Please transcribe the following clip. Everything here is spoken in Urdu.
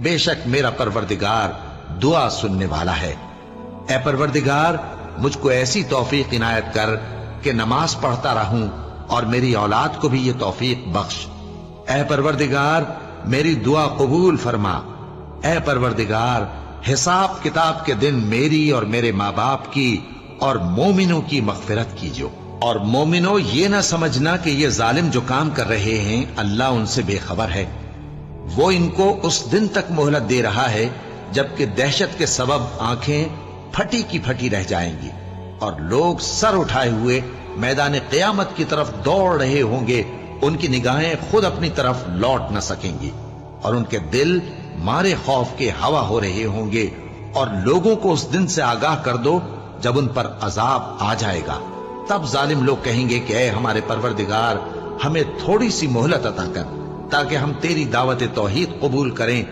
بے شک میرا پروردگار دعا سننے والا ہے۔ اے پروردگار مجھ کو ایسی توفیق عنایت کر کہ نماز پڑھتا رہوں اور میری اولاد کو بھی یہ توفیق بخش۔ اے پروردگار میری دعا قبول فرما۔ اے پروردگار حساب کتاب کے دن میری اور میرے ماں باپ کی اور مومنوں کی مغفرت کیجو۔ اور مومنوں یہ نہ سمجھنا کہ یہ ظالم جو کام کر رہے ہیں اللہ ان سے بے خبر ہے، وہ ان کو اس دن تک مہلت دے رہا ہے جبکہ دہشت کے سبب آنکھیں پھٹی کی پھٹی رہ جائیں گی اور لوگ سر اٹھائے ہوئے میدان قیامت کی طرف دوڑ رہے ہوں گے، ان کی نگاہیں خود اپنی طرف لوٹ نہ سکیں گی اور ان کے دل مارے خوف کے ہوا ہو رہے ہوں گے۔ اور لوگوں کو اس دن سے آگاہ کر دو جب ان پر عذاب آ جائے گا، تب ظالم لوگ کہیں گے کہ اے ہمارے پروردگار ہمیں تھوڑی سی مہلت عطا کر تاکہ ہم تیری دعوت توحید قبول کریں